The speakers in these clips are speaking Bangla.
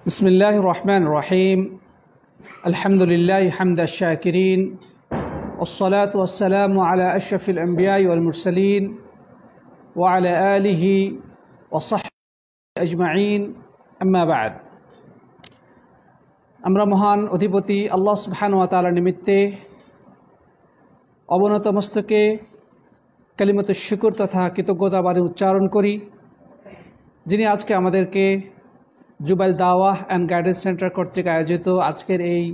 बिस्मिल्लाहिर रहमानिर रहीम अल्हम्दुलिल्लाहि हम्दश शाकिरीन वस्सलातु वस्सलामु अला अशरफिल अंबिया'i वल मुरसलीन व अला आलिहि व सहबिहि अजमाइन अम्मा बाद। আমরা মহান অধিপতি আল্লাহ সুবহানাহু ওয়া তাআলার নিমিত্তে অবনত মস্তকে কালিমাতুশ শুকর তথা কৃতজ্ঞতা বাণী উচ্চারণ করি, যিনি আজকে আমাদেরকে জুবাইল দাওয়াহ অ্যান্ড গাইডেন্স সেন্টার কর্তৃক আয়োজিত আজকের এই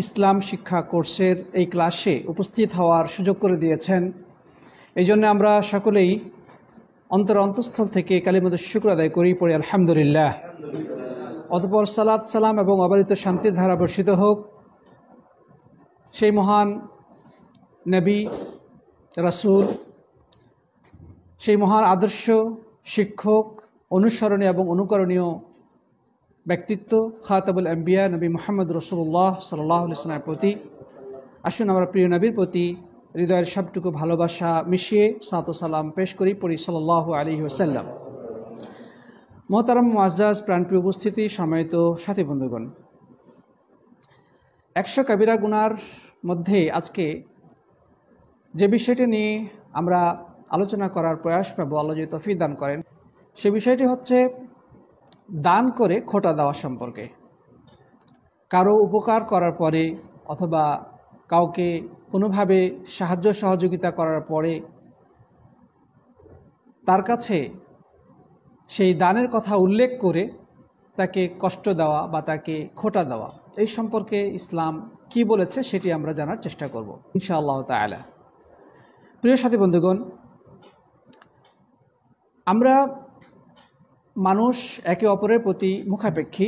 ইসলাম শিক্ষা কোর্সের এই ক্লাসে উপস্থিত হওয়ার সুযোগ করে দিয়েছেন। এই জন্য আমরা সকলেই অন্তঃস্থল থেকে কালিমাতুশ শুকর আদায় করি, পড়ি আলহামদুলিল্লাহ। অতঃপর সালাত সালাম এবং অবারিত শান্তির ধারা বর্ষিত হোক সেই মহান নবী রাসূল, সেই মহান আদর্শ শিক্ষক, অনুসরণীয় এবং অনুকরণীয় ব্যক্তিত্ব খাতাবুল আম্বিয়া নবী মুহাম্মদ রাসূলুল্লাহ সাল্লাল্লাহু আলাইহি ওয়াসাল্লামের প্রতি আসুন আমরা প্রিয় নবীর প্রতি হৃদয়ের সবটুকু ভালোবাসা মিশিয়ে সালাত ও সালাম পেশ করি, পড়ি সাল্লাল্লাহু আলাইহি ওয়াসাল্লাম। মোহতারাম মুআজ্জাজ প্রাণপ্রিয় উপস্থিতি, সম্মানিত সাথী বন্ধুগণ, 100 কবিরা গুনার মধ্যে আজকে যে বিষয়টি নিয়ে আমরা আলোচনা করার প্রয়াস পাবো, আল্লাহ যদি তৌফিক দান করেন, সে বিষয়টি হচ্ছে দান করে খোটা দেওয়া সম্পর্কে। কারো উপকার করার পরে অথবা কাউকে কোনোভাবে সাহায্য সহযোগিতা করার পরে তার কাছে সেই দানের কথা উল্লেখ করে তাকে কষ্ট দেওয়া বা তাকে খোটা দেওয়া, এই সম্পর্কে ইসলাম কি বলেছে সেটি আমরা জানার চেষ্টা করব ইনশাআল্লাহ তাআলা। প্রিয় সাথী বন্ধুগণ, আমরা মানুষ একে অপরের প্রতি মুখাপেক্ষী,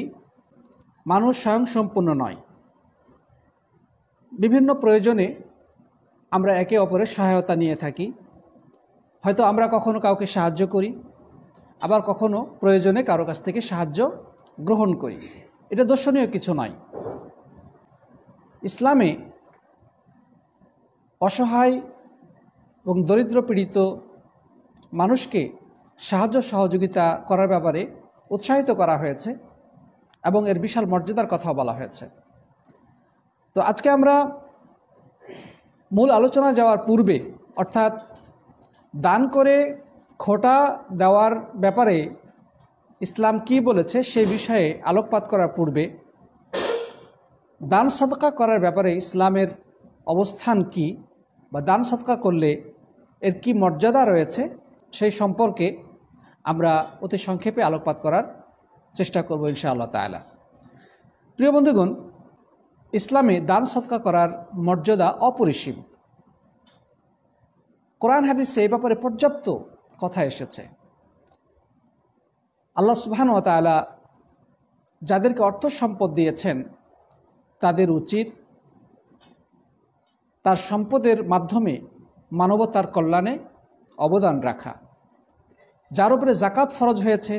মানুষ স্বয়ংসম্পূর্ণ নয়। বিভিন্ন প্রয়োজনে আমরা একে অপরের সহায়তা নিয়ে থাকি। হয়তো আমরা কখনো কাউকে সাহায্য করি, আবার কখনো প্রয়োজনে কারো কাছ থেকে সাহায্য গ্রহণ করি। এটা দর্শনীয় কিছু নয়। ইসলামে অসহায় এবং দরিদ্র পীড়িত মানুষকে সাহায্য সহযোগিতা করার ব্যাপারে উৎসাহিত করা হয়েছে এবং এর বিশাল মর্যাদার কথা বলা হয়েছে। তো আজকে আমরা মূল আলোচনা যাওয়ার পূর্বে, অর্থাৎ দান করে খোটা দেওয়ার ব্যাপারে ইসলাম কি বলেছে সেই বিষয়ে আলোকপাত করার পূর্বে দান সদকা করার ব্যাপারে ইসলামের অবস্থান কি, বা দান সদকা করলে এর কি মর্যাদা রয়েছে সেই সম্পর্কে আমরা অতি সংক্ষেপে আলোকপাত করার চেষ্টা করব ইনশাআল্লাহ তাআলা। প্রিয় বন্ধুগণ, ইসলামে দান সদকা করার মর্যাদা অপরিসীম। কোরআন হাদিসে এই ব্যাপারে পর্যাপ্ত কথা এসেছে। আল্লাহ সুবহানাহু ওয়া তাআলা যাদেরকে অর্থ সম্পদ দিয়েছেন তাদের উচিত তার সম্পদের মাধ্যমে মানবতার কল্যাণে অবদান রাখা। যার উপরে জাকাত ফরজ হয়েছে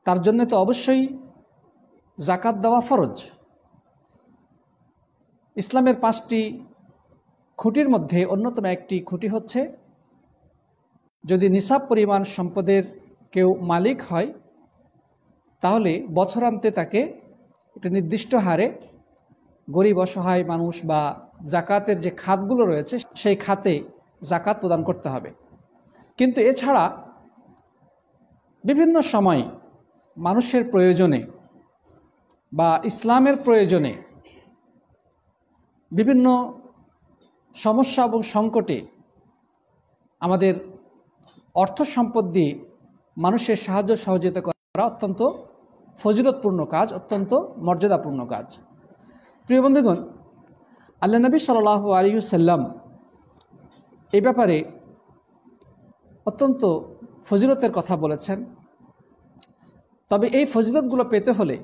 তার জন্য তো অবশ্যই জাকাত দেওয়া ফরজ। ইসলামের 5টি খুঁটির মধ্যে অন্যতম একটি খুঁটি হচ্ছে, যদি নিসাব পরিমাণ সম্পদের কেউ মালিক হয় তাহলে বছরান্তে তাকে একটা নির্দিষ্ট হারে গরিব অসহায় মানুষ বা জাকাতের যে খাতগুলো রয়েছে সেই খাতে জাকাত প্রদান করতে হবে। কিন্তু এছাড়া বিভিন্ন সময় মানুষের প্রয়োজনে বা ইসলামের প্রয়োজনে বিভিন্ন সমস্যা এবং সংকটে আমাদের অর্থ সম্পদ দিয়ে মানুষের সাহায্য সহযোগিতা করা অত্যন্ত ফজিলতপূর্ণ কাজ, অত্যন্ত মর্যাদাপূর্ণ কাজ। প্রিয় বন্ধুগণ, আল্লাহ নবী সাল্লাল্লাহু আলাইহি ওয়াসাল্লাম এই ব্যাপারে অত্যন্ত ফজিলতের কথা বলেছেন। তবে এই ফজিলতগুলো পেতে হলে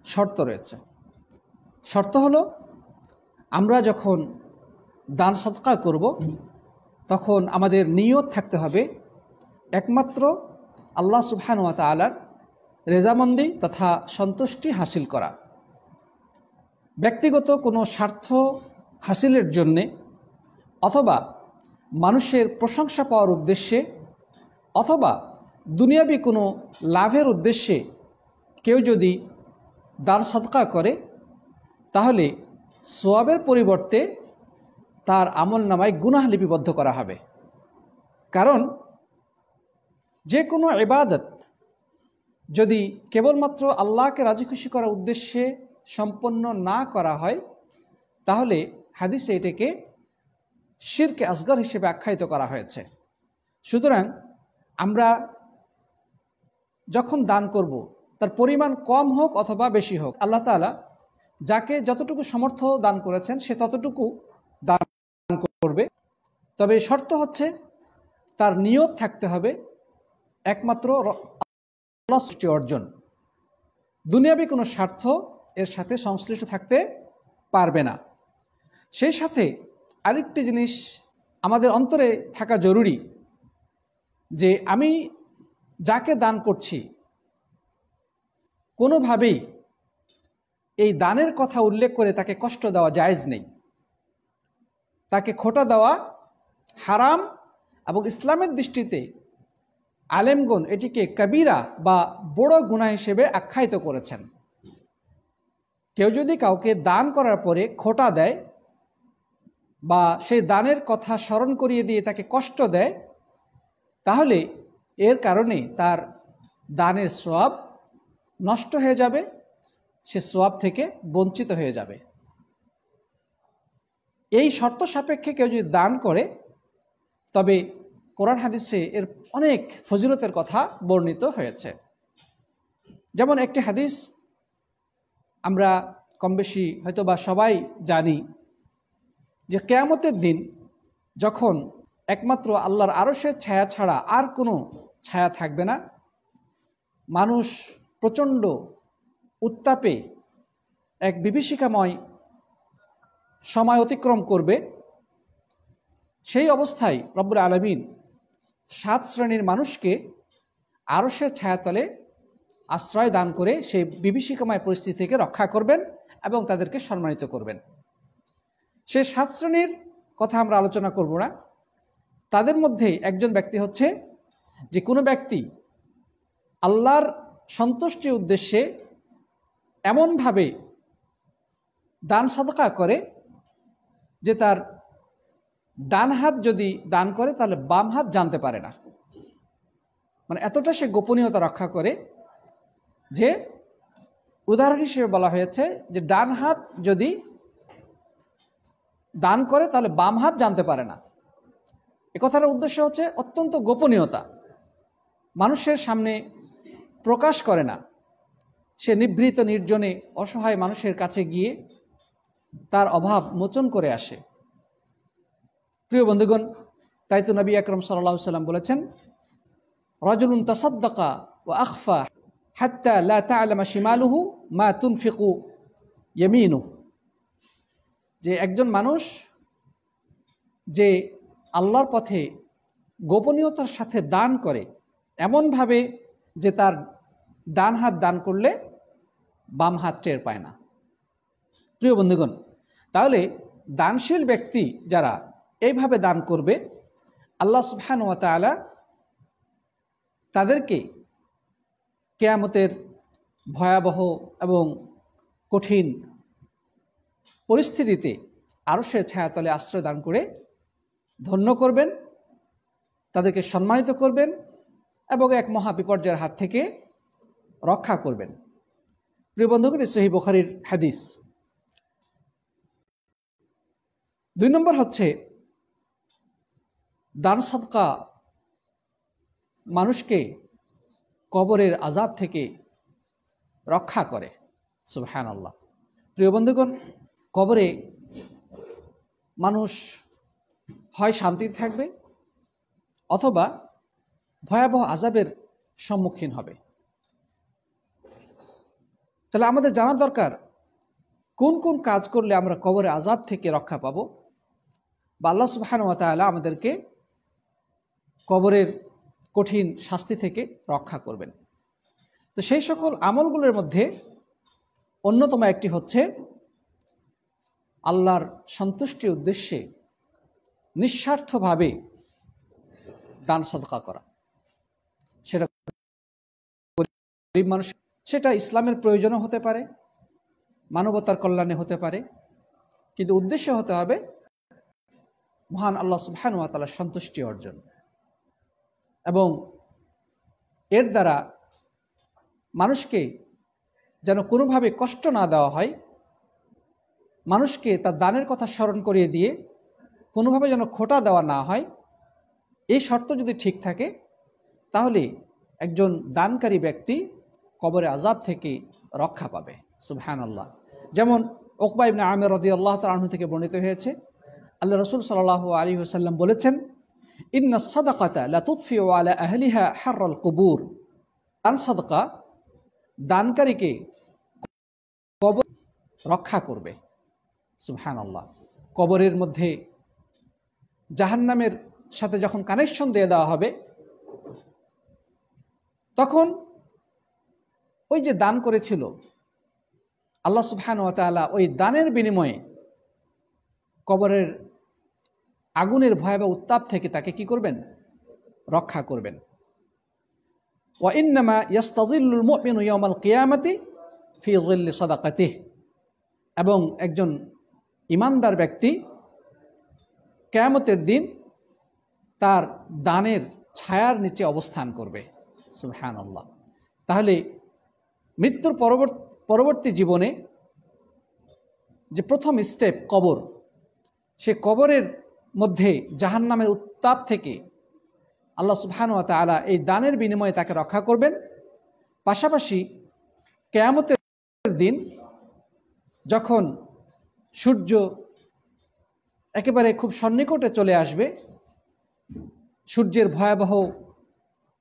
শর্ত রয়েছে। শর্ত হলো, আমরা যখন দান সদকা করব তখন আমাদের নিয়ত থাকতে হবে একমাত্র আল্লাহ সুবহানাহু ওয়া তাআলার রেজামন্দি তথা সন্তুষ্টি হাসিল করা। ব্যক্তিগত কোনো স্বার্থ হাসিলের জন্যে অথবা মানুষের প্রশংসা পাওয়ার উদ্দেশ্যে অথবা দুনিয়াবি কোনো লাভের উদ্দেশ্যে কেউ যদি দান সদকা করে তাহলে সোয়াবের পরিবর্তে তার আমলনামায় গুনাহ লিপিবদ্ধ করা হবে। কারণ যে কোনো ইবাদত যদি কেবলমাত্র আল্লাহকে রাজি খুশি করার উদ্দেশ্যে সম্পন্ন না করা হয় তাহলে হাদিসে এটাকে শিরকে আসগর হিসেবে আখ্যায়িত করা হয়েছে। সুতরাং আমরা যখন দান করব তার পরিমাণ কম হোক অথবা বেশি হোক, আল্লাহ তাআলা যাকে যতটুকু সামর্থ্য দান করেছেন সে ততটুকু দান করবে। তবে শর্ত হচ্ছে তার নিয়ত থাকতে হবে একমাত্র আল্লাহ সৃষ্টি অর্জন, দুনিয়াবী কোনো স্বার্থ এর সাথে সংশ্লিষ্ট থাকতে পারবে না। সেই সাথে আরেকটি জিনিস আমাদের অন্তরে থাকা জরুরি যে আমি যাকে দান করছি কোনোভাবেই এই দানের কথা উল্লেখ করে তাকে কষ্ট দেওয়া জায়েজ নেই, তাকে খোঁটা দেওয়া হারাম এবং ইসলামের দৃষ্টিতে আলেমগণ এটিকে কবিরা বা বড় গুনাহ হিসেবে আখ্যায়িত করেছেন। কেউ যদি কাউকে দান করার পরে খোঁটা দেয় বা সেই দানের কথা স্মরণ করিয়ে দিয়ে তাকে কষ্ট দেয় তাহলে এর কারণে তার দানের সওয়াব নষ্ট হয়ে যাবে, সে সওয়াব থেকে বঞ্চিত হয়ে যাবে। এই শর্ত সাপেক্ষে কেউ যদি দান করে তবে কোরআন হাদিসে এর অনেক ফজিলতের কথা বর্ণিত হয়েছে। যেমন একটি হাদিস আমরা কম বেশি হয়তো বা সবাই জানি যে কিয়ামতের দিন যখন একমাত্র আল্লাহর আরশের ছায়া ছাড়া আর কোনো ছায়া থাকবে না, মানুষ প্রচণ্ড উত্তাপে এক বিভীষিকাময় সময় অতিক্রম করবে, সেই অবস্থায় রব্বুল আলামিন 7 শ্রেণীর মানুষকে আরশের ছায়াতলে আশ্রয় দান করে সেই বিভীষিকাময় পরিস্থিতি থেকে রক্ষা করবেন এবং তাদেরকে সম্মানিত করবেন। সেই 7 শ্রেণীর কথা আমরা আলোচনা করব না। তাদের মধ্যে একজন ব্যক্তি হচ্ছে যে কোনো ব্যক্তি আল্লাহর সন্তুষ্টির উদ্দেশ্যে এমনভাবে দান সাদকা করে যে তার ডান হাত যদি দান করে তাহলে বাম হাত জানতে পারে না, মানে এতটা সে গোপনীয়তা রক্ষা করে যে উদাহরণ হিসেবে বলা হয়েছে যে ডান হাত যদি দান করে তাহলে বাম হাত জানতে পারে না। এ কথার উদ্দেশ্য হচ্ছে অত্যন্ত গোপনীয়তা, মানুষের সামনে প্রকাশ করে না, সে নিভৃত নির্জনে অসহায় মানুষের কাছে গিয়ে তার অভাব মোচন করে আসে। প্রিয় বন্ধুগণ, তাই তো নবী আকরাম সাল্লাল্লাহু আলাইহি ওয়াসাল্লাম বলেছেন, রাজুলুন তাসাদ্দাকা ওয়া আখফা হাত্তা লা তা'লামা শিমালুহু মা তুনফিকু ইয়ামিনুহু, যে একজন মানুষ যে আল্লাহর পথে গোপনীয়তার সাথে দান করে এমনভাবে যে তার ডান হাত দান করলে বাম হাত টের পায় না। প্রিয় বন্ধুগণ, তাহলে দানশীল ব্যক্তি যারা এইভাবে দান করবে আল্লাহ সুবহানাহু ওয়া তাআলা তাদেরকে কিয়ামতের ভয়াবহ এবং কঠিন পরিস্থিতিতে আরশের ছায়াতলে আশ্রয় দান করে ধন্য করবেন, তাদেরকে সম্মানিত করবেন এবং এক মহা বিপর্যয়ের হাত থেকে রক্ষা করবেন। প্রিয় বন্ধুগণ, সহিহ বুখারীর হাদিস। 2 নম্বর হচ্ছে দান সাদকা মানুষকে কবরের আযাব থেকে রক্ষা করে। সুবহানাল্লাহ। প্রিয় বন্ধুগণ, কবরে মানুষ হয় শান্তিতে থাকবে অথবা ভয়াবহ আযাবের সম্মুখীন হবে। তাহলে আমাদের জানা দরকার কোন কোন কাজ করলে আমরা কবরের আযাব থেকে রক্ষা পাব বা আল্লাহ সুবহানাহু ওয়া তাআলা আমাদেরকে কবরের কঠিন শাস্তি থেকে রক্ষা করবেন। তো সেই সকল আমলগুলোর মধ্যে অন্যতম একটি হচ্ছে আল্লাহর সন্তুষ্টির উদ্দেশ্যে নিঃস্বার্থভাবে দান সদকা করা। সেটা গরিব মানুষ, সেটা ইসলামের প্রয়োজনও হতে পারে, মানবতার কল্যাণে হতে পারে, কিন্তু উদ্দেশ্য হতে হবে মহান আল্লাহ সুবহানাহু ওয়া তাআলার সন্তুষ্টি অর্জন। এবং এর দ্বারা মানুষকে যেন কোনোভাবে কষ্ট না দেওয়া হয়, মানুষকে তার দানের কথা স্মরণ করিয়ে দিয়ে কোনোভাবে যেন খোঁটা দেওয়া না হয়, এই শর্ত যদি ঠিক থাকে তাহলে একজন দানকারী ব্যক্তি কবরে আযাব থেকে রক্ষা পাবে। সুবহানাল্লাহ। যেমন উকবা ইবনে আমির রাদিয়াল্লাহু তাআলা আনহু থেকে বর্ণিত হয়েছে, আল্লাহ রাসূল সাল্লাল্লাহু আলাইহি ওয়াসাল্লাম বলেছেন, ইন্নাস সাদাকাতা লা তুতফিউ আলা আহলিহা হাররাল কুবুর। দান সাদকা দানকারীকে কবর রক্ষা করবে। সুবহানাল্লাহ। কবরের মধ্যে জাহান্নামের সাথে যখন কানেকশন দিয়ে দেওয়া হবে, তখন ওই যে দান করেছিল আল্লাহ সুবহানাহু ওয়া তাআলা ওই দানের বিনিময়ে কবরের আগুনের ভয়াবহ উত্তাপ থেকে তাকে কি করবেন? রক্ষা করবেন। ওয়া ইন্নামা ইয়াস্তাযিল্লুল মুমিনু ইয়াওমাল কিয়ামাতি ফি যিল্লি সাদাকাতিহি। এবং একজন ঈমানদার ব্যক্তি কিয়ামতের দিন তার দানের ছায়ার নিচে অবস্থান করবে। সুবহানাল্লাহ। তাহলে মৃত্যুর পরবর্তী জীবনে যে প্রথম স্টেপ কবর, সে কবরের মধ্যে জাহান্নামের উত্তাপ থেকে আল্লাহ সুবহানাহু ওয়া তাআলা এই দানের বিনিময়ে তাকে রক্ষা করবেন। পাশাপাশি কিয়ামতের দিন যখন সূর্য একেবারে খুব সন্নিকটে চলে আসবে, সূর্যের ভয়াবহ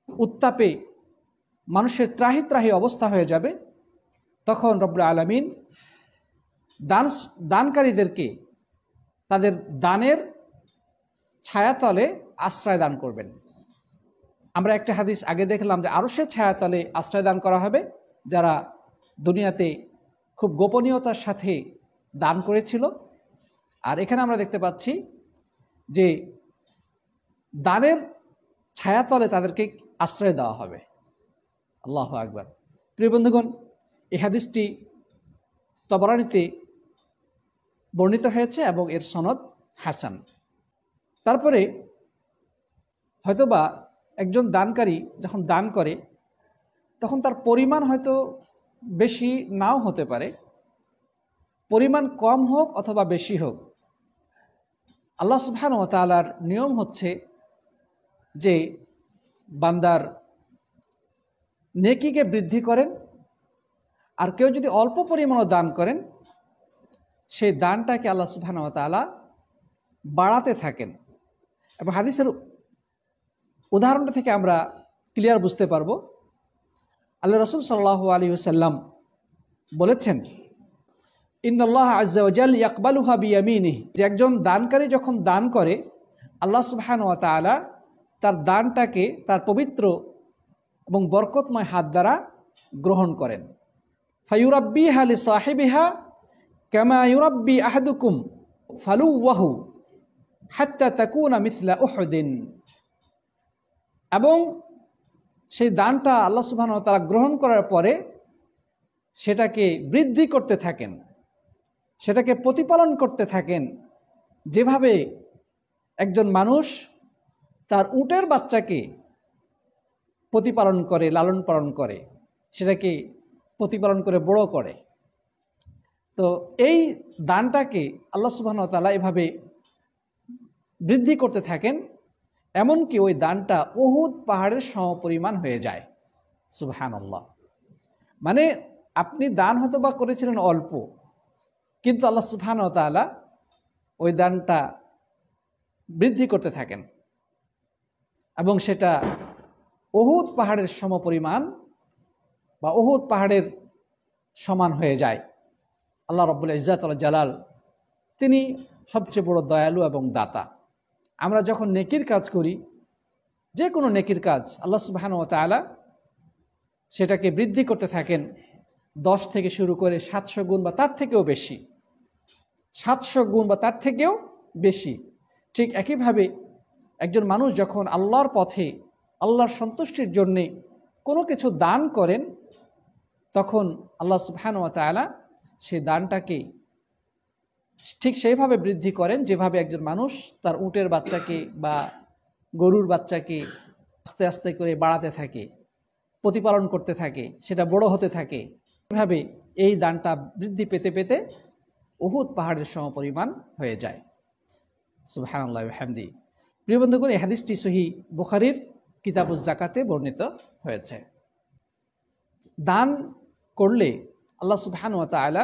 উত্তাপে মানুষের ত্রাহি ত্রাহি অবস্থা হয়ে যাবে, তখন রব্বুল আলামিন দানকারীদেরকে তাদের দানের ছায়াতলে আশ্রয় দান করবেন। আমরা একটা হাদিস আগে দেখলাম যে আরশের ছায়াতলে আশ্রয় দান করা হবে যারা দুনিয়াতে খুব গোপনীয়তার সাথে দান করেছিল। আর এখানে আমরা দেখতে পাচ্ছি যে দানের ছায়াতলে তাদেরকে আশ্রয় দেওয়া হবে। আল্লাহু আকবার। প্রিয় বন্ধুগণ, এই হাদিসটি তবরানীতে বর্ণিত হয়েছে এবং এর সনদ হাসান। তারপরে হয়তোবা একজন দানকারী যখন দান করে তখন তার পরিমাণ হয়তো বেশি নাও হতে পারে, পরিমাণ কম হোক অথবা বেশি হোক, আল্লাহ সুবহানাহু ওয়া তাআলার নিয়ম হচ্ছে যে বান্দার নেকিকে বৃদ্ধি করেন, আর কেউ যদি অল্প পরিমাণও দান করেন সেই দানটাকে আল্লাহ সুবহানাহু ওয়া তাআলা বাড়াতে থাকেন। এবং হাদিসের উদাহরণটা থেকে আমরা ক্লিয়ার বুঝতে পারবো। আল্লাহ রাসূল সাল্লাল্লাহু আলাইহি ওয়াসাল্লাম বলেছেন, ইন্নাল্লাহ আযজা ওয়া জাল ইয়াকবালুহা বিয়ামিনিহি, যে একজন দানকারী যখন দান করে আল্লাহ সুবহানাহু ওয়া তাআলা তার দানটাকে তার পবিত্র এবং বরকতময় হাত দ্বারা গ্রহণ করেন। ফায়ুরাব্বিহা লিসাহিবিহা কামা ইউরাব্বি আহাদুকুম ফালুওয়াহু হাত্তা তাকুনা মিসলা উহুদিন। এবং সেই দানটা আল্লাহ সুবহানাহু ওয়া তাআলা গ্রহণ করার পরে সেটাকে বৃদ্ধি করতে থাকেন, সেটাকে প্রতিপালন করতে থাকেন, যেভাবে একজন মানুষ তার উটের বাচ্চাকে প্রতিপালন করে, লালন পালন করে, সেটাকে প্রতিপালন করে বড় করে। তো এই দানটাকে আল্লাহ সুবহানাহু ওয়া তাআলা এভাবে বৃদ্ধি করতে থাকেন, এমনকি ওই দানটা উহুদ পাহাড়ের সমপরিমাণ হয়ে যায়। সুবহানাল্লাহ। মানে আপনি দান হয়তো বা করেছিলেন অল্প, কিন্তু আল্লাহ সুবহানাহু ওয়া তাআলা ওই দানটা বৃদ্ধি করতে থাকেন এবং সেটা উহুদ পাহাড়ের সমপরিমাণ বা উহুদ পাহাড়ের সমান হয়ে যায়। আল্লাহ রাব্বুল ইজ্জাত ওয়াল জালাল তিনি সবচেয়ে বড় দয়ালু এবং দাতা। আমরা যখন নেকির কাজ করি, যে কোনো নেকির কাজ, আল্লাহ সুবহানাহু ওয়া তাআলা সেটাকে বৃদ্ধি করতে থাকেন 10 থেকে শুরু করে 700 গুণ বা তার থেকেও বেশি, 700 গুণ বা তার থেকেও বেশি। ঠিক একইভাবে একজন মানুষ যখন আল্লাহর পথে আল্লাহর সন্তুষ্টির জন্যে কোনো কিছু দান করেন, তখন আল্লাহ সুবহানাহু ওয়া তাআলা সেই দানটাকে ঠিক সেইভাবে বৃদ্ধি করেন যেভাবে একজন মানুষ তার উটের বাচ্চাকে বা গরুর বাচ্চাকে আস্তে আস্তে করে বাড়াতে থাকে, প্রতিপালন করতে থাকে, সেটা বড় হতে থাকে। এভাবে এই দানটা বৃদ্ধি পেতে পেতে উহুদ পাহাড়ের সমপরিমাণ হয়ে যায়। সুবহানাল্লাহি ওয়া বিহামদি। প্রিয় বন্ধুগণ, এই হাদিসটি সহিহ বুখারীর কিতাবুজ যাকাতে বর্ণিত হয়েছে। দান করলে আল্লাহ সুবহানাহু ওয়া তাআলা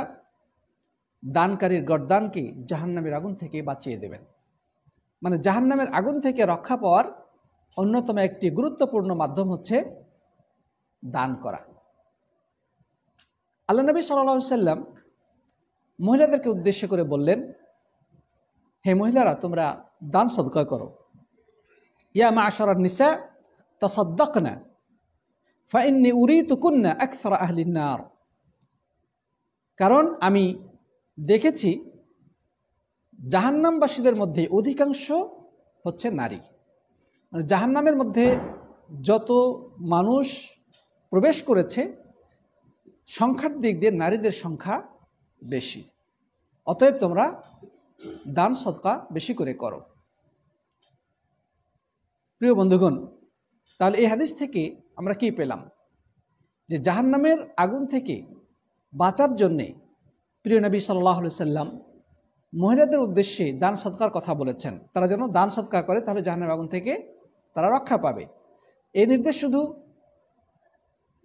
দানকারীর গর্দানকে জাহান্নামের আগুন থেকে বাঁচিয়ে দেবেন। মানে জাহান্নামের আগুন থেকে রক্ষা পাওয়ার অন্যতম একটি গুরুত্বপূর্ণ মাধ্যম হচ্ছে দান করা। আল্লাহ নবী সাল্লাল্লাহু আলাইহি সাল্লাম মহিলাদেরকে উদ্দেশ্য করে বললেন, হে মহিলারা, তোমরা দান সদকা করো। ইয়া মা'শারান নিসা তাসাদ্দাকনা ফাইন্নী উরিতুকুন্না আকসারা আহলিন নার। কারণ আমি দেখেছি জাহান্নামবাসীদের মধ্যে অধিকাংশ হচ্ছে নারী। মানে জাহান্নামের মধ্যে যত মানুষ প্রবেশ করেছে সংখ্যার দিক দিয়ে নারীদের সংখ্যা বেশি। অতএব তোমরা দান সদকা বেশি করে করো। প্রিয় বন্ধুগণ, তাহলে এই হাদিস থেকে আমরা কি পেলাম? যে জাহান্নামের আগুন থেকে বাঁচার জন্যে প্রিয় নবী সাল্লাল্লাহু আলাইহি সাল্লাম মহিলাদের উদ্দেশ্যে দান সদকার কথা বলেছেন। তারা যেন দান সদকা করে, তাহলে জাহান্নামের আগুন থেকে তারা রক্ষা পাবে। এই নির্দেশ শুধু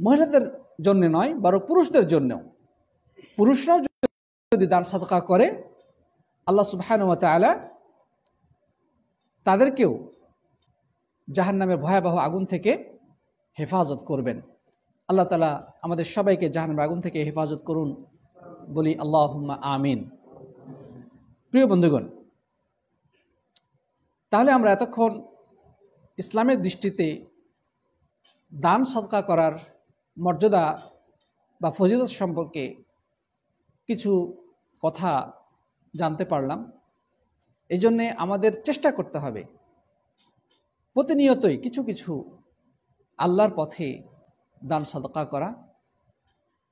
মহিলাদের জন্য নয়, বরং পুরুষদের জন্যও। পুরুষরাও যদি দান সদকা করে আল্লাহ সুবহানাহু ওয়া তাআলা তাদেরকেও জাহান্নামের ভয়াবহ আগুন থেকে হেফাজত করবেন। আল্লাহ তাআলা আমাদের সবাইকে জাহান্নামের আগুন থেকে হেফাজত করুন, বলি আল্লাহুম্মা আমিন। প্রিয় বন্ধুগণ, তাহলে আমরা এতক্ষণ ইসলামের দৃষ্টিতে দান সদকা করার মর্যাদা বা ফজিলত সম্পর্কে কিছু কথা জানতে পারলাম। এই জন্যে আমাদের চেষ্টা করতে হবে প্রতিনিয়তই কিছু কিছু আল্লাহর পথে দান সদকা করা।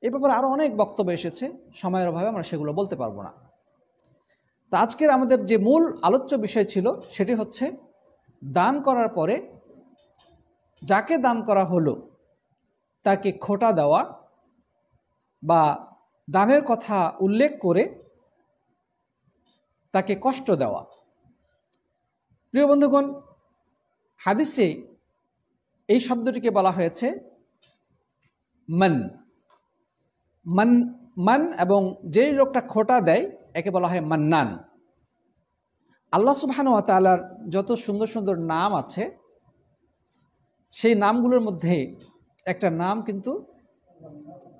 এ ব্যাপারে আরও অনেক বক্তব্য এসেছে, সময়ের অভাবে আমরা সেগুলো বলতে পারবো না। তা আজকের আমাদের যে মূল আলোচ্য বিষয় ছিল সেটি হচ্ছে দান করার পরে যাকে দান করা হলো তাকে খোঁটা দেওয়া বা দানের কথা উল্লেখ করে তাকে কষ্ট দেওয়া। প্রিয় বন্ধুগণ, হাদিসে এই শব্দটিকে বলা হয়েছে মান। মান মান এবং যেই লোকটা খোঁটা দেয় একে বলা হয় মান্নান। আল্লাহ সুবহানাহু ওয়া তাআলার যত সুন্দর সুন্দর নাম আছে সেই নামগুলোর মধ্যে একটা নাম কিন্তু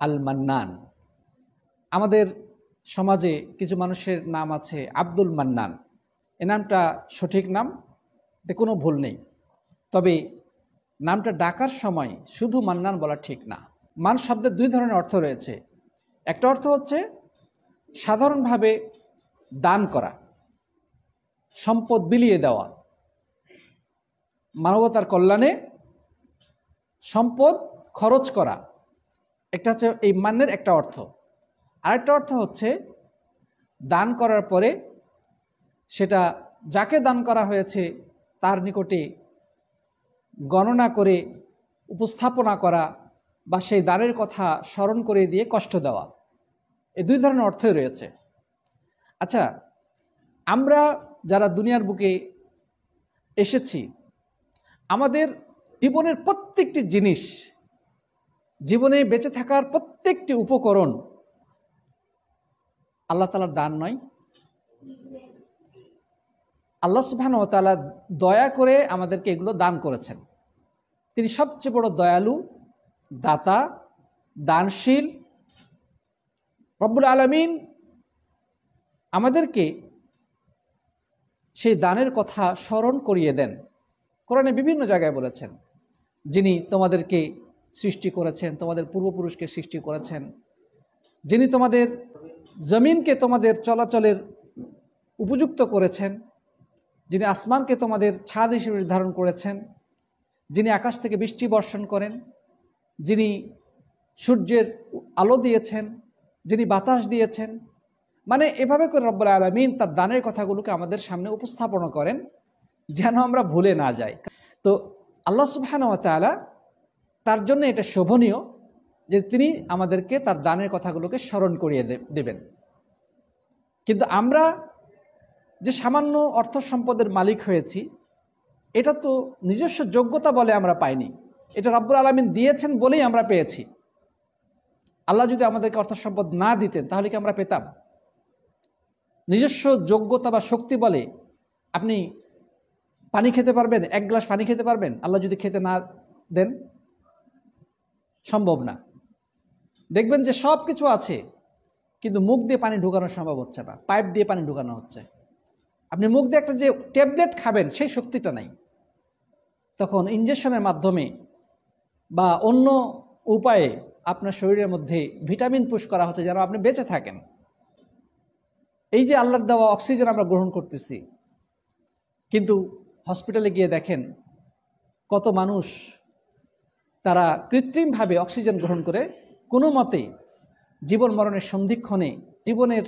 আল মান্নান। আমাদের সমাজে কিছু মানুষের নাম আছে আব্দুল মান্নান। এ নামটা সঠিক নাম, এতে কোনো ভুল নেই। তবে নামটা ডাকার সময় শুধু মান্নান বলা ঠিক না। মান শব্দের দুই ধরনের অর্থ রয়েছে। একটা অর্থ হচ্ছে সাধারণভাবে দান করা, সম্পদ বিলিয়ে দেওয়া, মানবতার কল্যাণে সম্পদ খরচ করা। একটা হচ্ছে এই মান্নের একটা অর্থ। আরেকটা অর্থ হচ্ছে দান করার পরে সেটা যাকে দান করা হয়েছে তার নিকটে গণনা করে উপস্থাপনা করা বা সেই দানের কথা স্মরণ করে দিয়ে কষ্ট দেওয়া। এই দুই ধরনের অর্থই রয়েছে। আচ্ছা, আমরা যারা দুনিয়ার বুকে এসেছি, আমাদের জীবনের প্রত্যেকটি জিনিস, জীবনে বেঁচে থাকার প্রত্যেকটি উপকরণ আল্লাহ তাআলার দান নয়? আল্লাহ সুবহানাহু ওয়া তাআলা দয়া করে আমাদেরকে এগুলো দান করেছেন। তিনি সবচেয়ে বড় দয়ালু, দাতা, দানশীল। রব্বুল আলামিন আমাদেরকে সেই দানের কথা স্মরণ করিয়ে দেন। কোরআনে বিভিন্ন জায়গায় বলেছেন, যিনি তোমাদেরকে সৃষ্টি করেছেন, তোমাদের পূর্বপুরুষকে সৃষ্টি করেছেন, যিনি তোমাদের জমিনকে তোমাদের চলাচলের উপযুক্ত করেছেন, যিনি আসমানকে তোমাদের ছাদ হিসেবে নির্ধারণ করেছেন, যিনি আকাশ থেকে বৃষ্টি বর্ষণ করেন, যিনি সূর্যের আলো দিয়েছেন, যিনি বাতাস দিয়েছেন। মানে এভাবে করে রব্বুল আলামিন তার দানের কথাগুলোকে আমাদের সামনে উপস্থাপন করেন যেন আমরা ভুলে না যাই। তো আল্লাহ সুবহানাহু ওয়া তাআলা তার জন্য এটা শোভনীয় যে তিনি আমাদেরকে তার দানের কথাগুলোকে স্মরণ করিয়ে দেবেন। কিন্তু আমরা যে সামান্য অর্থ সম্পদের মালিক হয়েছি, এটা তো নিজস্ব যোগ্যতা বলে আমরা পাইনি, এটা রব্বুল আলামিন দিয়েছেন বলেই আমরা পেয়েছি। আল্লাহ যদি আমাদেরকে অর্থ সম্পদ না দিতেন তাহলে কি আমরা পেতাম? নিজস্ব যোগ্যতা বা শক্তি বলে আপনি পানি খেতে পারবেন, এক গ্লাস পানি খেতে পারবেন আল্লাহ যদি খেতে না দেন? সম্ভব না। দেখবেন যে সব কিছু আছে কিন্তু মুখ দিয়ে পানি ঢুকানো সম্ভব হচ্ছে না, পাইপ দিয়ে পানি ঢুকানো হচ্ছে। আপনি মুখ দিয়ে একটা যে ট্যাবলেট খাবেন সেই শক্তিটা নাই। তখন ইনজেকশনের মাধ্যমে বা অন্য উপায়ে আপনার শরীরের মধ্যে ভিটামিন পুশ করা হচ্ছে যেন আপনি বেঁচে থাকেন। এই যে আল্লাহর দেওয়া অক্সিজেন আমরা গ্রহণ করতেছি, কিন্তু হসপিটালে গিয়ে দেখেন কত মানুষ তারা কৃত্রিমভাবে অক্সিজেন গ্রহণ করে কোনো মতে জীবন মরণের সন্ধিক্ষণে জীবনের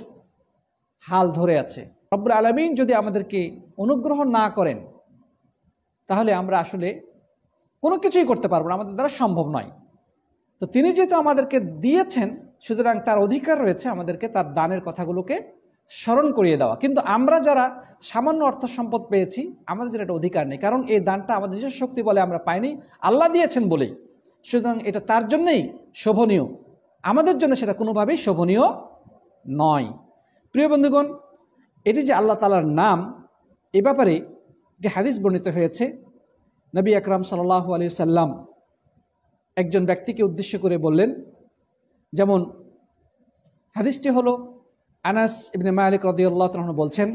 হাল ধরে আছে। রব্বুল আলামিন যদি আমাদেরকে অনুগ্রহ না করেন তাহলে আমরা আসলে কোনো কিছুই করতে পারবো না, আমাদের দ্বারা সম্ভব নয়। তো তিনি যেহেতু আমাদেরকে দিয়েছেন, সুতরাং তার অধিকার রয়েছে আমাদেরকে তার দানের কথাগুলোকে স্মরণ করিয়ে দেওয়া। কিন্তু আমরা যারা সামান্য অর্থ সম্পদ পেয়েছি, আমাদের যেটা একটা অধিকার নেই, কারণ এই দানটা আমাদের নিজস্ব শক্তি বলে আমরা পাইনি, আল্লাহ দিয়েছেন বলেই। সুতরাং এটা তার জন্যই শোভনীয়, আমাদের জন্য সেটা কোনোভাবেই শোভনীয় নয়। প্রিয় বন্ধুগণ, এটি যে আল্লাহ তাআলার নাম, এ ব্যাপারে যে হাদিস বর্ণিত হয়েছে, নবী আকরাম সাল্লাল্লাহু আলাইহি ওয়াসাল্লাম একজন ব্যক্তিকে উদ্দেশ্য করে বললেন। যেমন হাদিসটি হলো আনাস ইবনে মালিক রাদিয়াল্লাহু তাআলা আনহু বলছেন,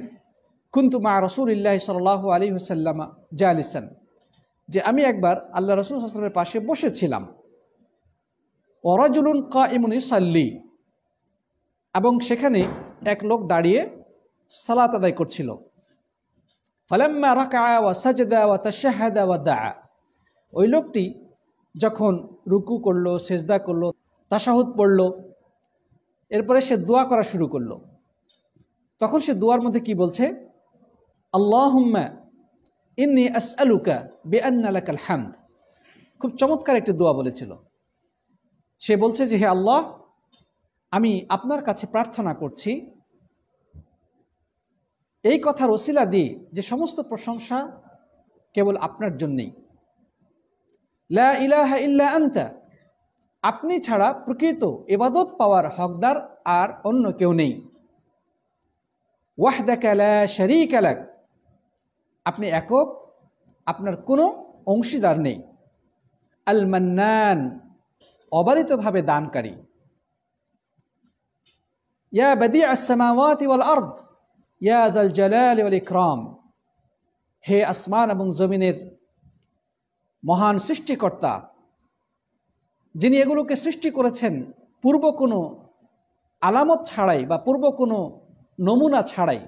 কুনতু মা রাসূলিল্লাহি সাল্লাল্লাহু আলাইহি ওয়াসাল্লাম জালিসান, যে আমি একবার আল্লাহ রাসূল সাল্লাল্লাহু আলাইহি ওয়াসাল্লামের পাশে বসেছিলাম। ওয়া রাজুলুন কাইমুন ইউসাল্লি, এবং সেখানে এক লোক দাঁড়িয়ে সালাত আদায় করছিল। ফালাম্মা রাকা'a ওয়া সাজদা ওয়া তাশাহাদা ওয়া দা'a, ওই লোকটি যখন রুকু করলো, সেজদা করলো, তাশাহুদ পড়লো, এরপরে সে দোয়া করা শুরু করলো। তখন সে দোয়ার মধ্যে কি বলছে? আল্লাহুম্মা ইন্নী আসআলুকা বিআন্না লাকাল হামদ। খুব চমৎকার একটি দোয়া বলেছিল। সে বলছে যে, হে আল্লাহ, আমি আপনার কাছে প্রার্থনা করছি এই কথার ওসিলা দিয়ে যে সমস্ত প্রশংসা কেবল আপনার জন্যই। লা ইলাহা ইল্লা আনতা, আপনি ছাড়া প্রকৃত ইবাদত পাওয়ার হকদার আর অন্য কেউ নেই। ওয়াহদাকা লা শারীকা লাক, আপনি একক, আপনার কোনো অংশীদার নেই। আল মান্নান, অবারিতভাবে দানকারী। ইয়া বাদিআস সামাওয়াতি ওয়াল আরদ ইয়া যাল জালালি ওয়াল ইকরাম, হে আসমান এবং জমিনের মহান সৃষ্টিকর্তা, যিনি এগুলোকে সৃষ্টি করেছেন পূর্ব কোনো আলামত ছাড়াই বা পূর্ব কোনো নমুনা ছাড়াই।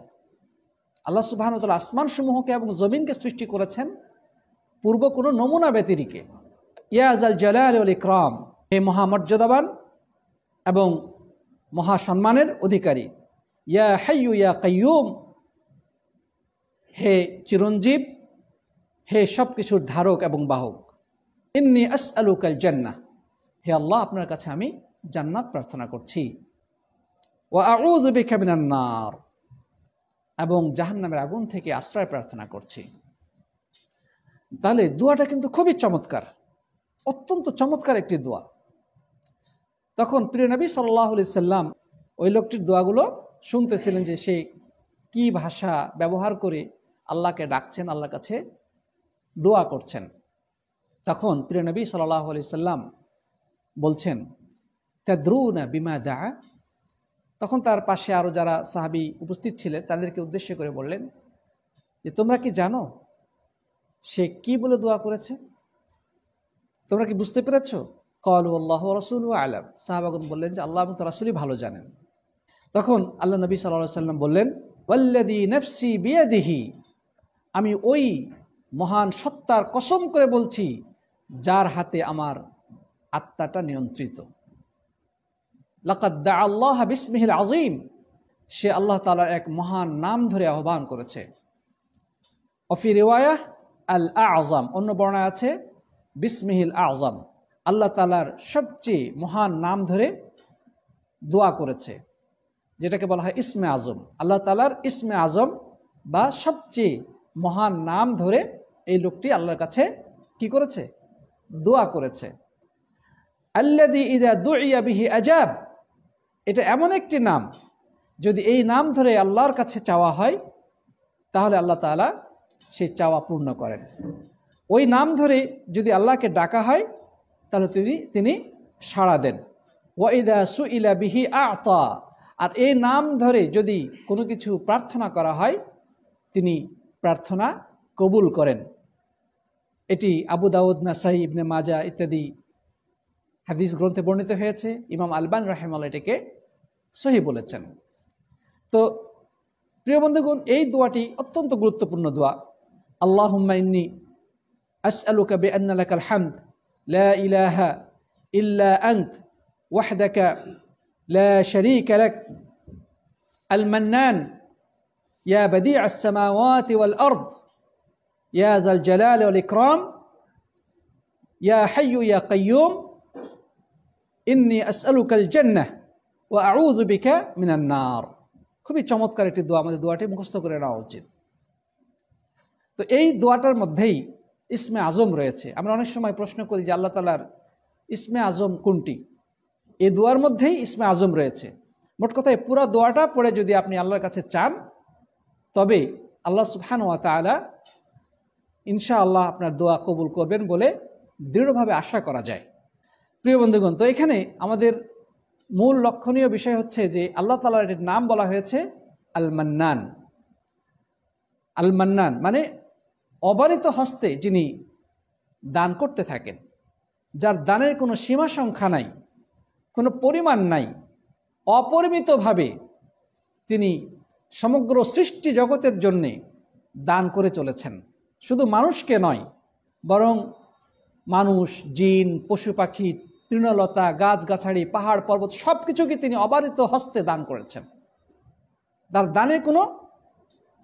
আল্লাহ সুবহানাহু ওয়া তাআলা আসমান সমূহকে এবং জমিনকে সৃষ্টি করেছেন পূর্ব কোনো নমুনা ব্যতিরিকে। ইয়া যাল জালালি ওয়াল ইকরাম, হে মহামর্যাদাবান এবং মহাসম্মানের অধিকারী। ইয়া হাইয়ু ইয়া কাইয়ুম, হে চিরঞ্জীব, হে সব কিছুর ধারক এবং বাহক। ইন্নী আসআলুকাল জান্নাহ, হে আল্লাহ, আপনার কাছে আমি জান্নাত প্রার্থনা করছি। ওয়া আউযু বিকা মিনান নার, এবং জাহান্নামের আগুন থেকে আশ্রয় প্রার্থনা করছি। তাহলে দোয়াটা কিন্তু খুবই চমৎকার, অত্যন্ত চমৎকার একটি দোয়া। তখন প্রিয় নবী সাল্লাল্লাহু আলাইহি সাল্লাম ওই লোকটির দোয়াগুলো শুনতেছিলেন যে সে কি ভাষা ব্যবহার করে আল্লাহকে ডাকছেন, আল্লাহর কাছে দোয়া করছেন। তখন প্রিয় নবী সাল্লাল্লাহু আলাইহি সাল্লাম বলছেন, তাদরুনা বিমা দাআ। তখন তার পাশে আরও যারা সাহাবী উপস্থিত ছিলেন তাদেরকে উদ্দেশ্য করে বললেন যে, তোমরা কি জানো সে কি বলে দোয়া করেছে? তোমরা কি বুঝতে পেরেছ? ক্বালু আল্লাহু ওয়া রাসূলুহু আ'লাম, সাহাবাগণ বললেন যে আল্লাহ এবং তার রাসূলই ভালো জানেন। তখন আল্লাহ নবী সাল্লাল্লাহু আলাইহি সাল্লাম বললেন, ওয়াল্লাযী নাফসি বিয়াদিহি, আমি ওই মহান সত্তার কসম করে বলছি যার হাতে আমার আত্মাটা নিয়ন্ত্রিত। লাকাদ দা আল্লাহ বিসমিহিল আযীম, সে আল্লাহ তাআলার এক মহান নাম ধরে আহ্বান করেছে। অফি রিওয়ায়াহ আল আযম, অন্য বর্ণনা আছে বিসমিহিল আযম, আল্লাহ তাআলার সবচেয়ে মহান নাম ধরে দোয়া করেছে, যেটাকে বলা হয় ইসমে আজম। আল্লাহ তাআলার ইসমে আজম বা সবচেয়ে মহান নাম ধরে এই লোকটি আল্লাহর কাছে কি করেছে? দোয়া করেছে। আল্লাযী ইযা দুইয়া বিহি আজাব, এটা এমন একটি নাম, যদি এই নাম ধরে আল্লাহর কাছে চাওয়া হয় তাহলে আল্লাহ তাআলা সেই চাওয়া পূর্ণ করেন। ওই নাম ধরে যদি আল্লাহকে ডাকা হয় তাহলে তিনি সাড়া দেন। ওয়া ইযা সুইলা বিহি আ'তা, আর এই নাম ধরে যদি কোনো কিছু প্রার্থনা করা হয় তিনি প্রার্থনা কবুল করেন। এটি আবু দাউদ, নাসাই, ইবনে মাজা ইত্যাদি হাদিস গ্রন্থে বর্ণিত হয়েছে। ইমাম আলবানী রাহিমাহুল্লাহ এটাকে সহিহ বলেছেন। তো প্রিয় বন্ধুগণ, এই দোয়াটি অত্যন্ত গুরুত্বপূর্ণ দোয়া। আল্লাহুম্মা ইন্নী আসআলুকা বিআন্না লাকাল হামদ লা ইলাহা ইল্লা আনত ওয়াহদাকা লা শারীকা লাক আল মান্নান ইয়া বাদিআস সামাওয়াতি ওয়াল আরদ ইয়া যাল জালালি ওয়াল ইকরাম ইয়া হাইয়্যু ইয়া কাইয়্যুম ইন্নী আসআলুকাল জান্নাহ ওয়া আউযু বিকা মিনান নার। খুবই চমৎকার একটি দোয়া, আমাদের দোয়াটি মুখস্থ করে নেওয়া উচিত। তো এই দোয়াটার মধ্যেই ইসমে আজম রয়েছে। আমরা অনেক সময় প্রশ্ন করি যে আল্লাহ তাআলার ইসমে আজম কোনটি? এই দোয়ার মধ্যেই ইসমে আজম রয়েছে। মোট কথা, এই পুরো দোয়াটা পড়ে যদি আপনি আল্লাহর কাছে চান তবে আল্লাহ সুবহানাহু ওয়া তাআলা ইনশাআল্লাহ আপনার দোয়া কবুল করবেন বলে দৃঢ়ভাবে আশা করা যায়। প্রিয় বন্ধুগণ, তো এখানে আমাদের মূল লক্ষণীয় বিষয় হচ্ছে যে আল্লাহ তাআলার এর নাম বলা হয়েছে আল মান্নান। আল মান্নান মানে অবারিত হস্তে যিনি দান করতে থাকেন, যার দানের কোনো সীমা সংখ্যা নাই, কোনো পরিমাণ নাই, অপরিমিতভাবে তিনি সমগ্র সৃষ্টি জগতের জন্যে দান করে চলেছেন। শুধু মানুষকে নয়, বরং মানুষ, জিন, পশু পাখি, তৃণলতা, গাছগাছাড়ি, পাহাড় পর্বত সব কিছুকে তিনি অবারিত হস্তে দান করেছেন। তার দানের কোনো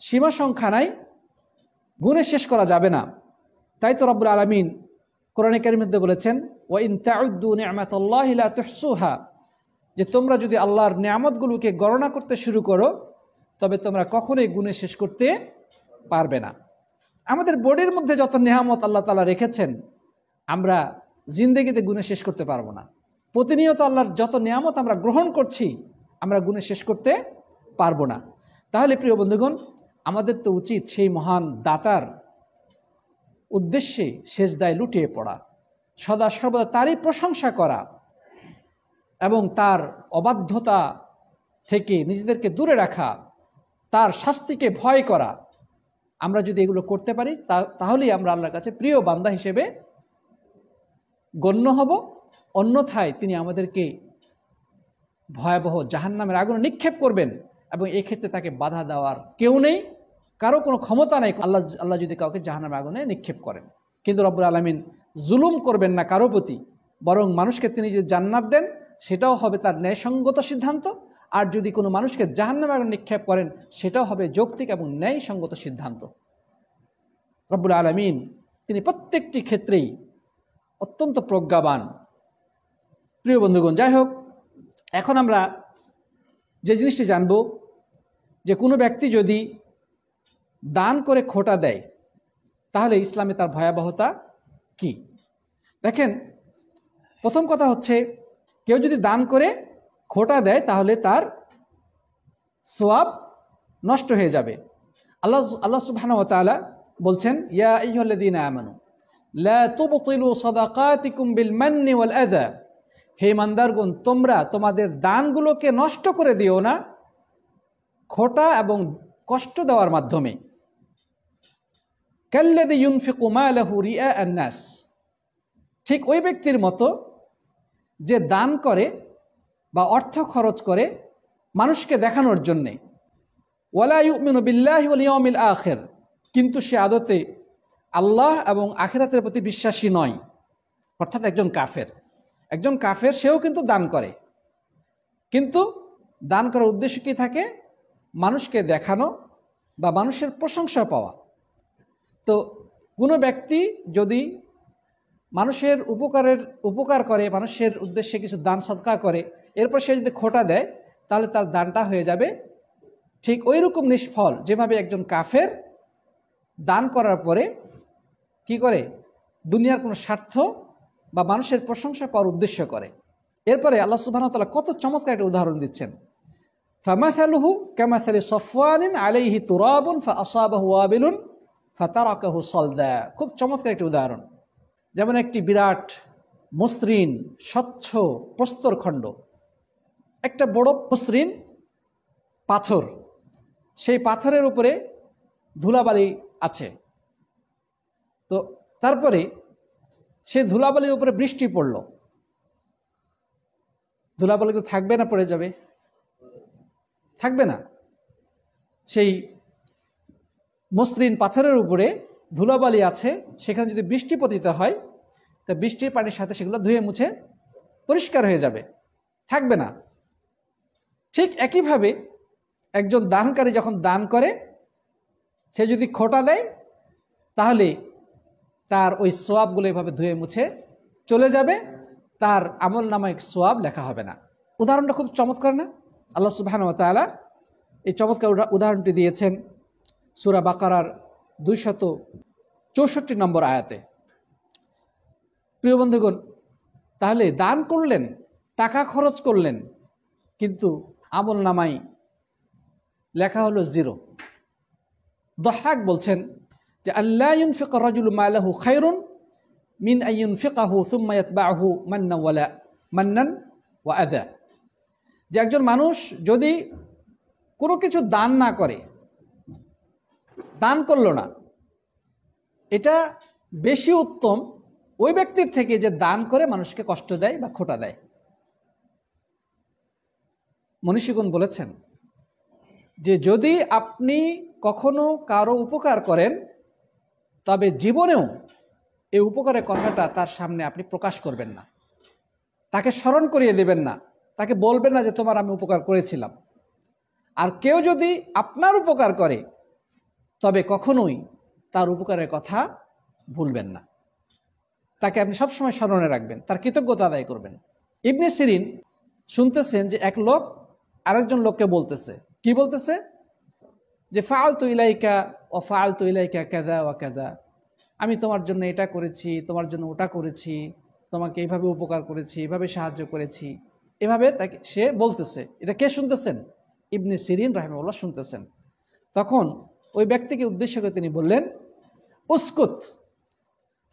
সীমা সংখ্যা নাই, গুণে শেষ করা যাবে না। তাই তো রব্বুল আলামিন কোরআনে কারীমের মধ্যে বলেছেন, ওয়া ইন তাউদ্দু নি'মাতাল্লাহি লা তুহসুহা, যে তোমরা যদি আল্লাহর নিয়ামতগুলোকে গণনা করতে শুরু করো তবে তোমরা কখনোই গুণে শেষ করতে পারবে না। আমাদের বডির মধ্যে যত নিয়ামত আল্লাহ তাআলা রেখেছেন আমরা জিন্দেগিতে গুণে শেষ করতে পারবো না। প্রতিনিয়ত আল্লাহর যত নিয়ামত আমরা গ্রহণ করছি আমরা গুণে শেষ করতে পারবো না। তাহলে প্রিয় বন্ধুগণ, আমাদের তো উচিত সেই মহান দাতার উদ্দেশ্যে সেজদায় লুটিয়ে পড়া, সদা সর্বদা তারই প্রশংসা করা এবং তার অবাধ্যতা থেকে নিজেদেরকে দূরে রাখা, তার শাস্তিকে ভয় করা। আমরা যদি এগুলো করতে পারি তাহলেই আমরা আল্লাহর কাছে প্রিয় বান্দা হিসেবে গণ্য হব। অন্যথায় তিনি আমাদেরকে ভয়াবহ জাহান্নামের আগুনে নিক্ষেপ করবেন এবং এই ক্ষেত্রে তাকে বাধা দেওয়ার কেউ নেই, কারো কোনো ক্ষমতা নেই আল্লাহ যদি কাউকে জাহান্নামের আগুনে নিক্ষেপ করেন। কিন্তু রব্বুল আলামিন জুলুম করবেন না কারো প্রতি, বরং মানুষকে তিনি যে জান্নাত দেন সেটাও হবে তার ন্যায়সঙ্গত সিদ্ধান্ত, আর যদি কোনো মানুষকে জাহান্নামের আগুনে নিক্ষেপ করেন সেটাও হবে যৌক্তিক এবং ন্যায়সঙ্গত সিদ্ধান্ত। রব্বুল আলামিন তিনি প্রত্যেকটি ক্ষেত্রেই অত্যন্ত প্রজ্ঞাবান। প্রিয় বন্ধুগণ, যাই হোক, এখন আমরা যে জিনিসটি জানব যে কোনো ব্যক্তি যদি দান করে খোটা দেয় তাহলে ইসলামে তার ভয়াবহতা কি। দেখেন, প্রথম কথা হচ্ছে কেউ যদি দান করে খোটা দেয় তাহলে তার সওয়াব নষ্ট হয়ে যাবে। আল্লাহ সুবহানাহু ওয়া তাআলা বলছেন, ইয়া আইয়ুহাল্লাযীনা আমানু লা তুবতিলু সাদাকাতিকুম বিল মান্নি ওয়াল আযা, হে ইমানদারগণ তোমরা তোমাদের দানগুলোকে নষ্ট করে দিও না খোটা এবং কষ্ট দেওয়ার মাধ্যমে। কাল্লাযী ইউনফিকু মালাহু রিআ আন-নাস, ঠিক ওই ব্যক্তির মতো যে দান করে বা অর্থ খরচ করে মানুষকে দেখানোর জন্যে। ওয়ালা ইউমিনু বিল্লাহি ওয়াল ইয়াউমিল আখির, কিন্তু সে আদতে আল্লাহ এবং আখিরাতের প্রতি বিশ্বাসী নয়, অর্থাৎ একজন কাফের। একজন কাফের সেও কিন্তু দান করে, কিন্তু দান করার উদ্দেশ্য কি থাকে? মানুষকে দেখানো বা মানুষের প্রশংসা পাওয়া। তো কোনো ব্যক্তি যদি মানুষের উপকার করে, মানুষের উদ্দেশ্যে কিছু দান সদকা করে, এরপর সে যদি খোটা দেয়, তাহলে তার দানটা হয়ে যাবে ঠিক ওই রকম নিষ্ফল যেভাবে একজন কাফের দান করার পরে কি করে? দুনিয়ার কোনো স্বার্থ বা মানুষের প্রশংসা পাওয়ার উদ্দেশ্য করে। এরপরে আল্লাহ সুবহানাহু ওয়া তাআলা কত চমৎকার একটা উদাহরণ দিচ্ছেন। ফামাসালুহু কামাসালি সফওয়ানিন আলাইহি তুরাবুন ফাআসাবাহু ওয়াবিলুন ফাতারাকাহু সালদা। খুব চমৎকার একটা উদাহরণ। যেমন একটি বিরাট মসৃণ স্বচ্ছ প্রস্তরখণ্ড, একটা বড় মসৃণ পাথর, সেই পাথরের উপরে ধুলাবালি আছে। তো তারপরে সেই ধুলাবালির উপরে বৃষ্টি পড়ল, ধুলাবালিগুলো থাকবে না পড়ে যাবে? থাকবে না। সেই মসৃণ পাথরের উপরে ধুলাবালি আছে, সেখানে যদি বৃষ্টি পতিত হয় তা বৃষ্টির পানির সাথে সেগুলো ধুয়ে মুছে পরিষ্কার হয়ে যাবে, থাকবে না। ঠিক একইভাবে একজন দানকারী যখন দান করে, সে যদি খোটা দেয় তাহলে তার ওই সোয়াবগুলো এভাবে ধুয়ে মুছে চলে যাবে, তার আমল নামায় সোয়াব লেখা হবে না। উদাহরণটা খুব চমৎকার না? আল্লাহ সুবহানাহু ওয়া তাআলা এই চমৎকার উদাহরণটি দিয়েছেন সূরা বাকারার 264 নম্বর আয়াতে। প্রিয় বন্ধুগণ, তাহলে দান করলেন, টাকা খরচ করলেন, কিন্তু আমল নামাই লেখা হলো 0। দহাক বলছেন যে আল্লা ইউনফিক রাজুলু মালাহু খায়রুন মিন আন ইউনফিকাহু সুম্মা ইয়াতবাহু মান্নান ওয়া আযা। যে একজন মানুষ যদি কোনো কিছু দান না করে, দান করলো না, এটা বেশি উত্তম ওই ব্যক্তির থেকে যে দান করে মানুষকে কষ্ট দেয় বা খোটা দেয়। মনীষীগণ বলেছেন যে যদি আপনি কখনো কারো উপকার করেন, তবে জীবনেও এই উপকারের কথাটা তার সামনে আপনি প্রকাশ করবেন না, তাকে স্মরণ করিয়ে দেবেন না, তাকে বলবেন না যে তোমার আমি উপকার করেছিলাম। আর কেউ যদি আপনার উপকার করে, তবে কখনোই তার উপকারের কথা ভুলবেন না, তাকে আপনি সবসময় স্মরণে রাখবেন, তার কৃতজ্ঞতা আদায় করবেন। ইবনে সিরিন শুনতেছেন যে এক লোক আরেকজন লোককে বলতেছে, কি বলতেছে? যে ফাআলতু ইলাইকা ওয়া ফাআলতু ইলাইকা কাযা ওয়া কাযা, আমি তোমার জন্য এটা করেছি, তোমার জন্য ওটা করেছি, তোমাকে এইভাবে উপকার করেছি, এইভাবে সাহায্য করেছি, এভাবে তাকে সে বলতেছে। এটা কে শুনতেছেন? ইবনে সিরিন রাহিমাহুল্লাহ শুনতেছেন। তখন ওই ব্যক্তিকে উদ্দেশ্য করে তিনি বললেন, উসকুত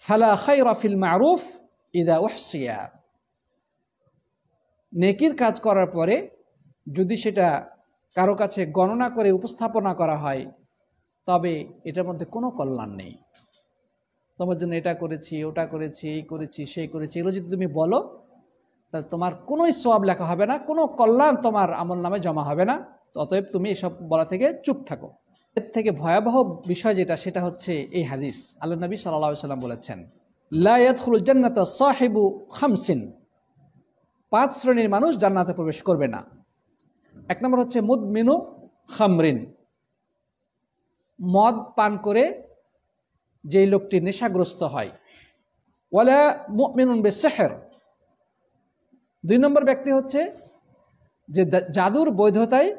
ফালা খায়রা ফিল মারুফ ইযা উহসিয়া। নেকির কাজ করার পরে যদি সেটা কারো কাছে গণনা করে উপস্থাপনা করা হয়, তবে এটার মধ্যে কোনো কল্যাণ নেই। তোমার জন্য এটা করেছি, ওটা করেছি, এই করেছি, সেই করেছি, এগুলো যদি তুমি বলো, তাহলে তোমার কোনোই সওয়াব লেখা হবে না, কোনো কল্যাণ তোমার আমল নামে জমা হবে না। অতএব তুমি এসব বলা থেকে চুপ থাকো। এর থেকে ভয়াবহ বিষয় যেটা, সেটা হচ্ছে এই হাদিস। আল্লাহ নবী সাল্লাল্লাহু আলাইহি ওয়াসাল্লাম বলেছেন, লা ইয়াদখুলুল জান্নাতা সাহিবু খামসিন, 5 শ্রেণীর মানুষ জান্নাতে প্রবেশ করবে না। 1 নম্বর হচ্ছে মুদমিনু খামরিন, মদ পান করে যেই লোকটি নেশাগ্রস্ত হয়। ওয়ালা মুমিনুন বিসিহর, 2 নম্বর ব্যক্তি হচ্ছে যে জাদুর বৈধতায়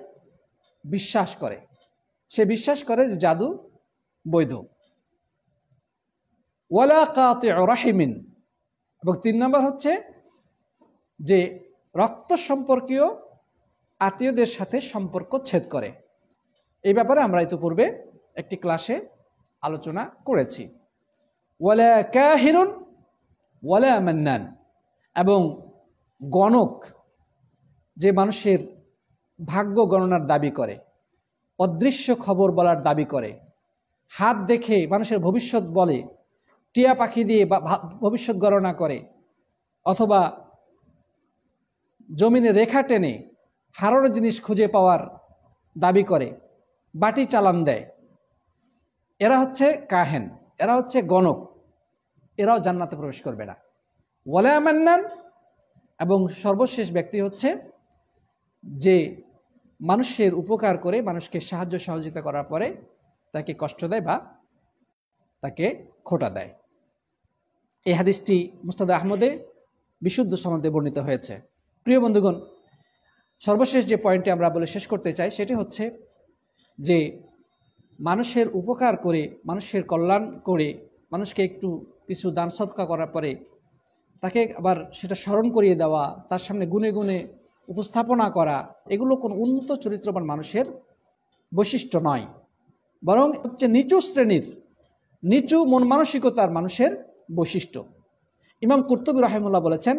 বিশ্বাস করে, সে বিশ্বাস করে যে জাদু বৈধ। ওয়ালা কাতিউ রাহিমিন, এবং 3 নম্বর হচ্ছে যে রক্ত সম্পর্কীয় আত্মীয়দের সাথে সম্পর্ক ছেদ করে। এই ব্যাপারে আমরা ইতিপূর্বে একটি ক্লাসে আলোচনা করেছি। ওয়ালা কাহিরুন ওয়ালা মান্নান, এবং গণক, যে মানুষের ভাগ্য গণনার দাবি করে, অদৃশ্য খবর বলার দাবি করে, হাত দেখে মানুষের ভবিষ্যৎ বলে, টিয়া পাখি দিয়ে ভবিষ্যৎ গণনা করে, অথবা জমিনে রেখা টেনে হারানো জিনিস খুঁজে পাওয়ার দাবি করে, বাটি চালান দেয়, এরা হচ্ছে কাহেন, এরা হচ্ছে গণক, এরাও জান্নাতে প্রবেশ করবে না। ওয়ালা মান্নান, এবং সর্বশেষ ব্যক্তি হচ্ছে যে মানুষের উপকার করে, মানুষকে সাহায্য সহযোগিতা করার পরে তাকে কষ্ট দেয় বা তাকে খোঁটা দেয়। এই হাদিসটি মুসনাদ আহমদে বিশুদ্ধ সনদে বর্ণিত হয়েছে। প্রিয় বন্ধুগণ, সর্বশেষ যে পয়েন্টটি আমরা বলে শেষ করতে চাই সেটি হচ্ছে যে মানুষের উপকার করে, মানুষের কল্যাণ করে, মানুষকে একটু কিছু দান সদকা করার পরে তাকে আবার সেটা স্মরণ করিয়ে দেওয়া, তার সামনে গুণে গুণে উপস্থাপনা করা, এগুলো কোনো উন্নত চরিত্রবান মানুষের বৈশিষ্ট্য নয়, বরং হচ্ছে নিচু শ্রেণীর, নিচু মন মানসিকতার মানুষের বৈশিষ্ট্য। ইমাম কুরতুবী রাহিমাহুল্লাহ বলেছেন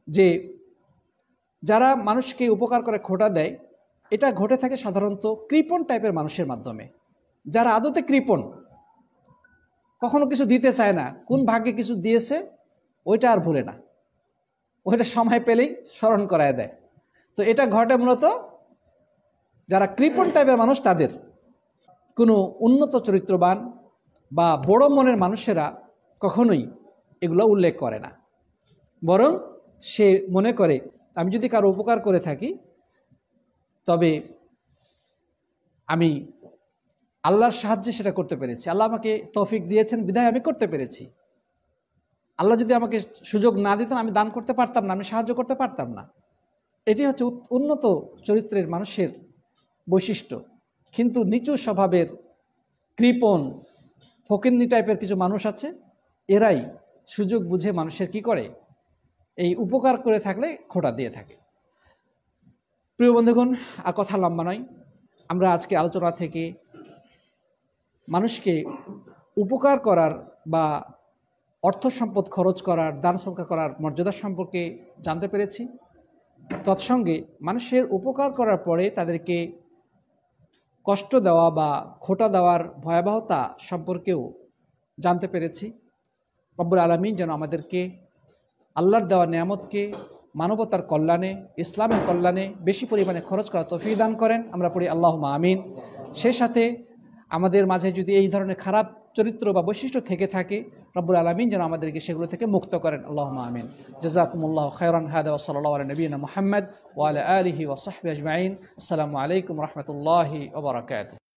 যে যারা মানুষকে উপকার করে খোঁটা দেয়, এটা ঘটে থাকে সাধারণত কৃপণ টাইপের মানুষের মাধ্যমে, যারা আদতে কৃপণ, কখনো কিছু দিতে চায় না, কোন ভাগ্যে কিছু দিয়েছে ওইটা আর ভুলে না, ওইটা সময় পেলেই স্মরণ করায় দেয়। তো এটা ঘটে মূলত যারা কৃপণ টাইপের মানুষ, তাদের। কোনো উন্নত চরিত্রবান বা বড় মনের মানুষেরা কখনোই এগুলো উল্লেখ করে না, বরং সে মনে করে আমি যদি কারো উপকার করে থাকি তবে আমি আল্লাহর সাহায্যে সেটা করতে পেরেছি, আল্লাহ আমাকে তৌফিক দিয়েছেন বিধায় আমি করতে পেরেছি। আল্লাহ যদি আমাকে সুযোগ না দিতেন আমি দান করতে পারতাম না, আমি সাহায্য করতে পারতাম না। এটি হচ্ছে উন্নত চরিত্রের মানুষের বৈশিষ্ট্য। কিন্তু নিচু স্বভাবের কৃপণ ফকিন্নি টাইপের কিছু মানুষ আছে, এরাই সুযোগ বুঝে মানুষের কি করে, এই উপকার করে থাকলে খোঁটা দিয়ে থাকে। প্রিয় বন্ধুগণ, আর কথা লম্বা নয়, আমরা আজকে আলোচনা থেকে মানুষকে উপকার করার বা অর্থ সম্পদ খরচ করার, দান সদকা করার মর্যাদা সম্পর্কে জানতে পেরেছি। তৎসঙ্গে মানুষের উপকার করার পরে তাদেরকে কষ্ট দেওয়া বা খোঁটা দেওয়ার ভয়াবহতা সম্পর্কেও জানতে পেরেছি। রব্বুল আলামিন যেন আমাদেরকে আল্লাহর দেওয়া নিয়ামতকে মানবতার কল্যাণে, ইসলামের কল্যাণে বেশি পরিমাণে খরচ করা তৌফিক দান করেন। আমরা পড়ি আল্লাহুম্মা আমিন। সেই সাথে আমাদের মাঝে যদি এই ধরনের খারাপ চরিত্র বা বৈশিষ্ট্য থেকে থাকে, রব্বুল আলামিন যেন আমাদেরকে সেগুলো থেকে মুক্ত করেন। আল্লাহুম্মা আমিন। জাযাকুমুল্লাহু খায়রান। হাদা ওয়া সাল্লাল্লাহু আলা নবিয়িনা মুহাম্মদ ওয়া আলা আলিহি ওয়া সাহবিহি আজমাইন। আসসালামু আলাইকুম ওয়া রাহমাতুল্লাহি ওয়া বারাকাতুহু।